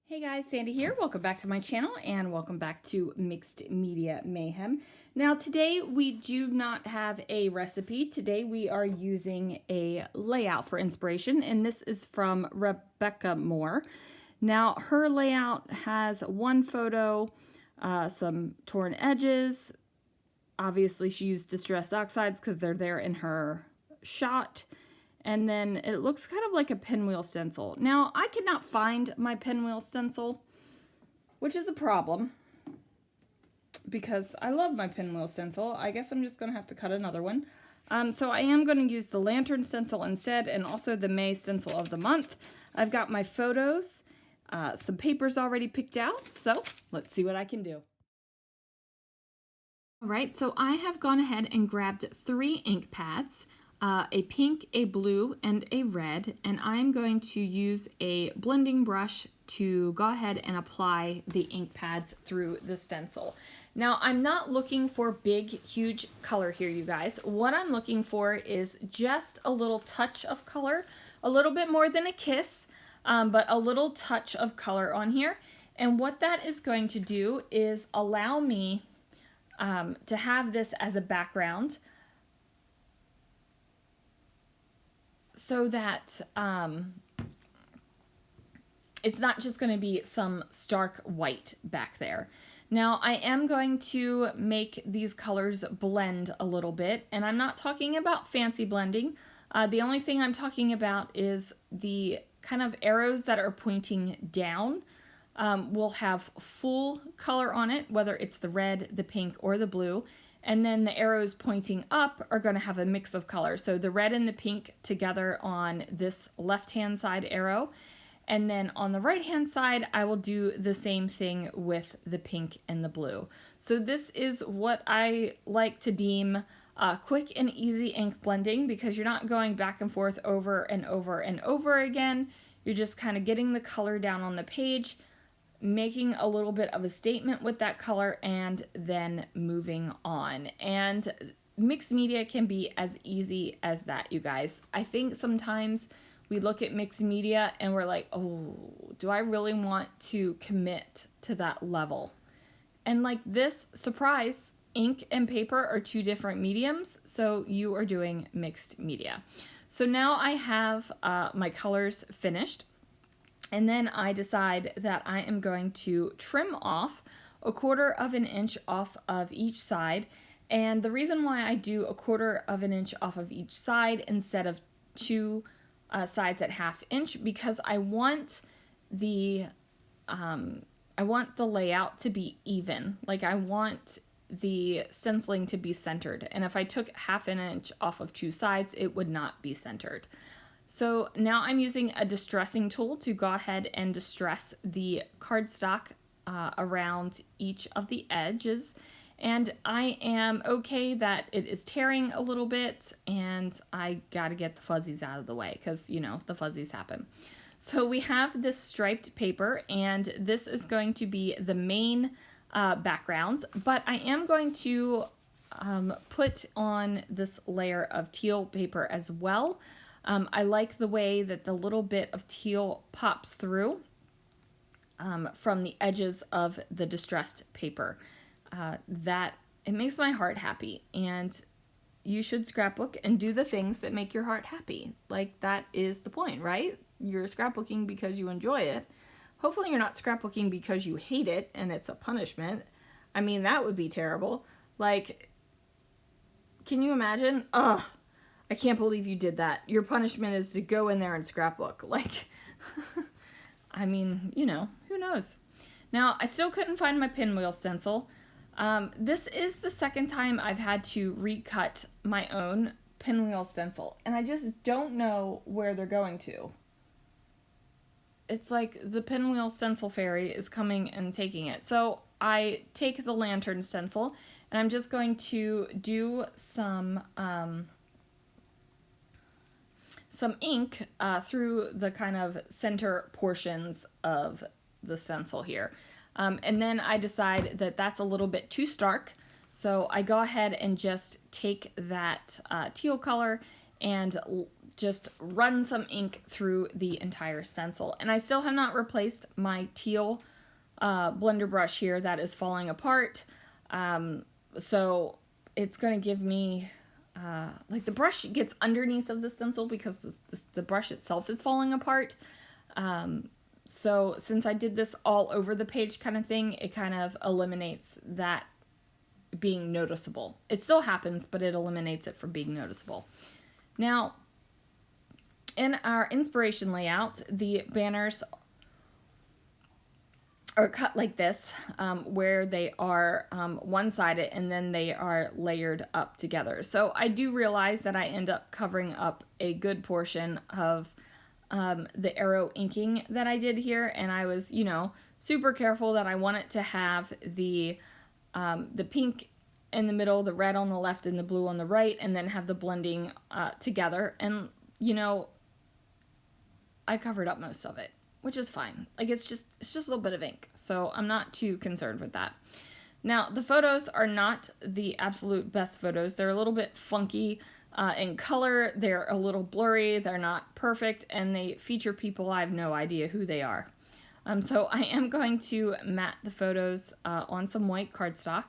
Hey guys, Sandy here. Welcome back to my channel and welcome back to Mixed Media Mayhem. Now today we do not have a recipe. Today we are using a layout for inspiration, and this is from Rebecca Moore. Now her layout has one photo, some torn edges. Obviously she used distress oxides because they're there in her shot. And then it looks kind of like a pinwheel stencil. Now, I could not find my pinwheel stencil, which is a problem because I love my pinwheel stencil. I guess I'm just going to have to cut another one. So I am going to use the lantern stencil instead, and also the May stencil of the month. I've got my photos, some papers already picked out, so let's see what I can do. All right, so I have gone ahead and grabbed 3 ink pads. A pink, a blue, and a red, and I'm going to use a blending brush to go ahead and apply the ink pads through the stencil. Now, I'm not looking for big, huge color here, you guys. What I'm looking for is just a little touch of color, a little bit more than a kiss, but a little touch of color on here. And what that is going to do is allow me to have this as a background, so that it's not just going to be some stark white back there. Now I am going to make these colors blend a little bit, and I'm not talking about fancy blending. The only thing I'm talking about is the kind of arrows that are pointing down will have full color on it, whether it's the red, the pink, or the blue. And then the arrows pointing up are going to have a mix of colors. So the red and the pink together on this left-hand side arrow. And then on the right-hand side, I will do the same thing with the pink and the blue. So this is what I like to deem quick and easy ink blending, because you're not going back and forth over and over and over again. You're just kind of getting the color down on the page, making a little bit of a statement with that color, and then moving on. And mixed media can be as easy as that, you guys. I think sometimes we look at mixed media and we're like, oh, do I really want to commit to that level? And like this, surprise, ink and paper are 2 different mediums, so you are doing mixed media. So now I have my colors finished. And then I decide that I am going to trim off 1/4 of an inch off of each side. And the reason why I do 1/4 of an inch off of each side instead of 2 sides at 1/2 inch, because I want the layout to be even. Like, I want the stenciling to be centered. And if I took 1/2 inch off of 2 sides, it would not be centered. So now I'm using a distressing tool to go ahead and distress the cardstock around each of the edges. And I am okay that it is tearing a little bit, and I gotta get the fuzzies out of the way because, you know, the fuzzies happen. So we have this striped paper, and this is going to be the main background, but I am going to put on this layer of teal paper as well. I like the way that the little bit of teal pops through from the edges of the distressed paper. That it makes my heart happy, and you should scrapbook and do the things that make your heart happy. Like, that is the point, right? You're scrapbooking because you enjoy it. Hopefully you're not scrapbooking because you hate it and it's a punishment. I mean, that would be terrible. Like, can you imagine? Ugh. I can't believe you did that. Your punishment is to go in there and scrapbook. Like, I mean, you know, who knows? Now, I still couldn't find my pinwheel stencil. This is the second time I've had to recut my own pinwheel stencil, and I just don't know where they're going to. It's like the pinwheel stencil fairy is coming and taking it. So I take the lantern stencil, and I'm just going to do some ink through the kind of center portions of the stencil here. And then I decide that that's a little bit too stark, so I go ahead and just take that teal color and just run some ink through the entire stencil. And I still have not replaced my teal blender brush here that is falling apart. So it's going to give me, like the brush gets underneath of the stencil because the brush itself is falling apart. So since I did this all over the page kind of thing, it kind of eliminates that being noticeable. It still happens, but it eliminates it from being noticeable. Now, in our inspiration layout, the banners are cut like this, where they are one-sided and then they are layered up together. So I do realize that I end up covering up a good portion of the arrow inking that I did here, and I was, you know, super careful that I wanted to have the pink in the middle, the red on the left, and the blue on the right, and then have the blending together. And, you know, I covered up most of it, which is fine. Like, it's just a little bit of ink, so I'm not too concerned with that. Now, the photos are not the absolute best photos. They're a little bit funky in color. They're a little blurry. They're not perfect, and they feature people I have no idea who they are. So I am going to mat the photos on some white cardstock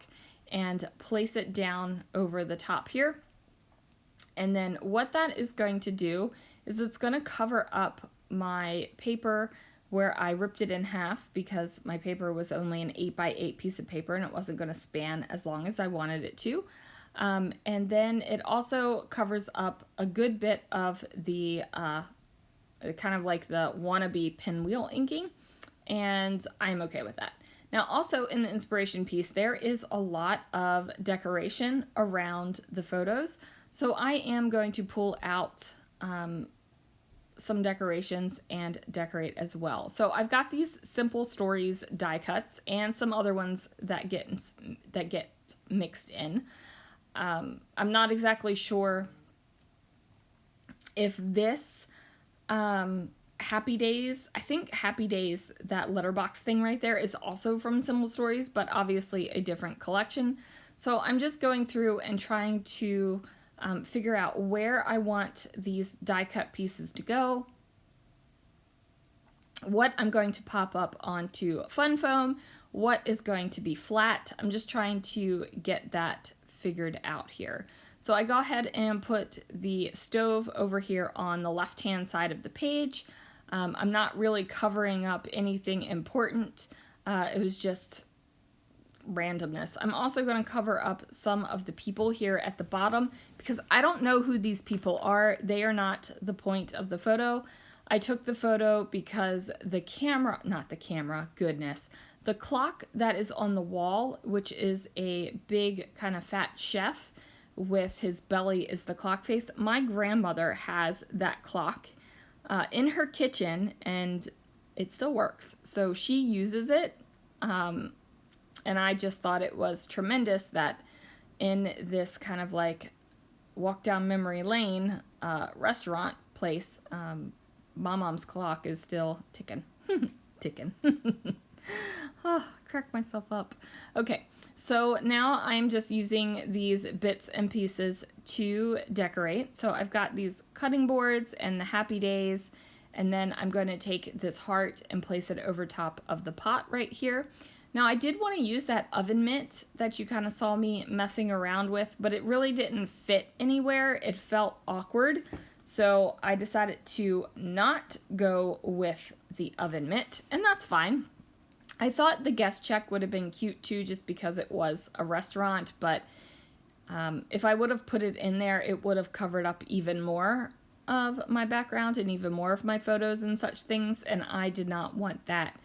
and place it down over the top here. And then what that is going to do is it's going to cover up my paper where I ripped it in half because my paper was only an 8x8 piece of paper and it wasn't going to span as long as I wanted it to. And then it also covers up a good bit of the kind of like the wannabe pinwheel inking, and I'm okay with that. Now, also in the inspiration piece, there is a lot of decoration around the photos, so I am going to pull out some decorations and decorate as well. So I've got these Simple Stories die cuts and some other ones that get mixed in. I'm not exactly sure if this Happy Days, I think Happy Days, that letterbox thing right there, is also from Simple Stories, but obviously a different collection. So I'm just going through and trying to figure out where I want these die cut pieces to go, what I'm going to pop up onto Fun Foam, what is going to be flat. I'm just trying to get that figured out here. So I go ahead and put the stove over here on the left-hand side of the page. I'm not really covering up anything important. It was just randomness. I'm also going to cover up some of the people here at the bottom because I don't know who these people are. They are not the point of the photo. I took the photo because the clock that is on the wall, which is a big kind of fat chef with his belly is the clock face. My grandmother has that clock in her kitchen and it still works. So she uses it. And I just thought it was tremendous that in this kind of like walk down memory lane restaurant place, my mom's clock is still ticking. Ticking. Oh, crack myself up. Okay, so now I'm just using these bits and pieces to decorate. So I've got these cutting boards and the Happy Days, and then I'm going to take this heart and place it over top of the pot right here. Now I did want to use that oven mitt that you kind of saw me messing around with, but it really didn't fit anywhere. It felt awkward. So I decided to not go with the oven mitt, and that's fine. I thought the guest check would have been cute too, just because it was a restaurant, but if I would have put it in there, it would have covered up even more of my background and even more of my photos and such things, and I did not want that.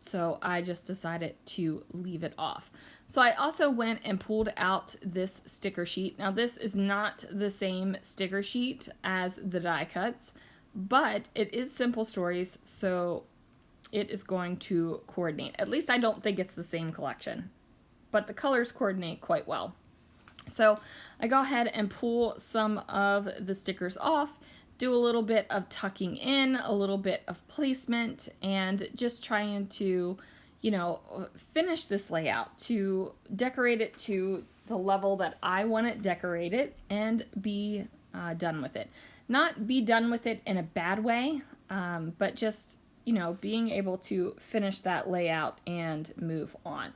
So I just decided to leave it off. So I also went and pulled out this sticker sheet. Now this is not the same sticker sheet as the die cuts, but it is Simple Stories, so it is going to coordinate. At least I don't think it's the same collection, but the colors coordinate quite well. So I go ahead and pull some of the stickers off, do a little bit of tucking in, a little bit of placement, and just trying to, you know, finish this layout, to decorate it, to the level that I want it decorated and be done with it. Not be done with it in a bad way, but just, being able to finish that layout and move on.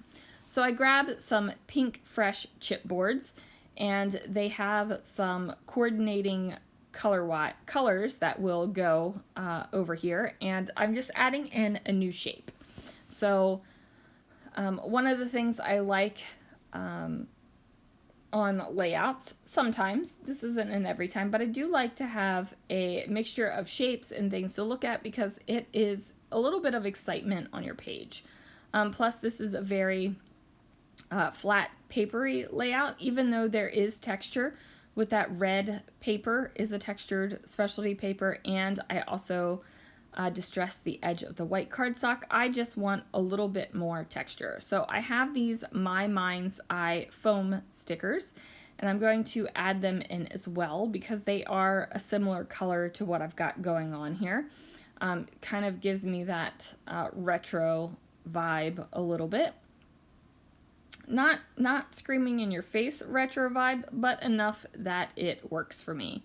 So I grabbed some pink fresh chipboards, and they have some coordinating colors that will go over here, and I'm just adding in a new shape. So one of the things I like on layouts, sometimes, this isn't in every time, but I do like to have a mixture of shapes and things to look at because it is a little bit of excitement on your page. Plus, this is a very flat papery layout, even though there is texture. With that red paper is a textured specialty paper, and I also distressed the edge of the white cardstock. I just want a little bit more texture. So I have these My Mind's Eye foam stickers, and I'm going to add them in as well because they are a similar color to what I've got going on here. Kind of gives me that retro vibe a little bit. Not screaming in your face retro vibe, but enough that it works for me.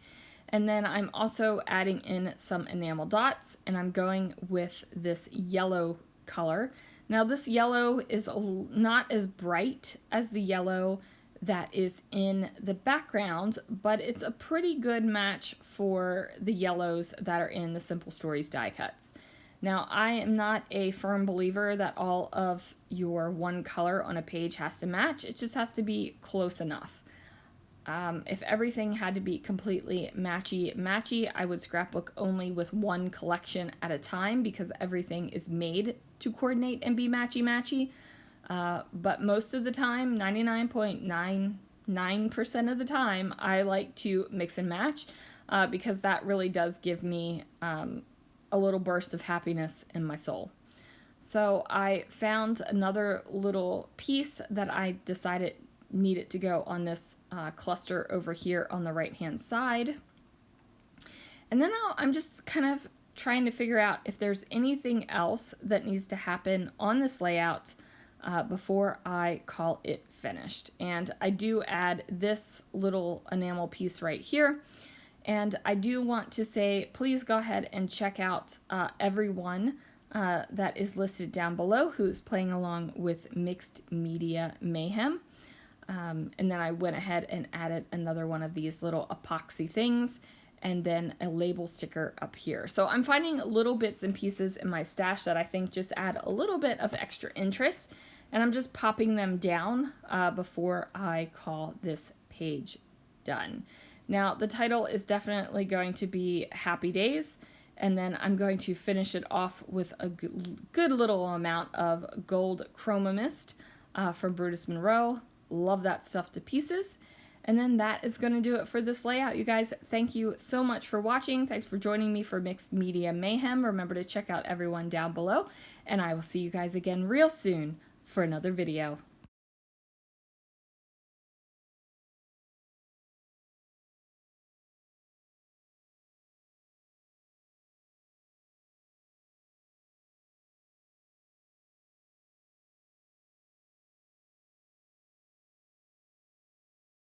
And then I'm also adding in some enamel dots, and I'm going with this yellow color. Now this yellow is not as bright as the yellow that is in the background, but it's a pretty good match for the yellows that are in the Simple Stories die cuts. Now, I am not a firm believer that all of your one color on a page has to match. It just has to be close enough. If everything had to be completely matchy, I would scrapbook only with one collection at a time because everything is made to coordinate and be matchy. But most of the time, 99.99% of the time, I like to mix and match because that really does give me a little burst of happiness in my soul. So I found another little piece that I decided needed to go on this cluster over here on the right hand side. And then I'm just kind of trying to figure out if there's anything else that needs to happen on this layout before I call it finished. And I do add this little enamel piece right here. And I do want to say, please go ahead and check out everyone that is listed down below who's playing along with Mixed Media Mayhem. And then I went ahead and added another one of these little epoxy things and then a label sticker up here. So I'm finding little bits and pieces in my stash that I think just add a little bit of extra interest. And I'm just popping them down before I call this page done. Now, the title is definitely going to be Happy Days, and then I'm going to finish it off with a good little amount of gold chroma mist from Brutus Monroe. Love that stuff to pieces. And then that is going to do it for this layout, you guys. Thank you so much for watching. Thanks for joining me for Mixed Media Mayhem. Remember to check out everyone down below, and I will see you guys again real soon for another video.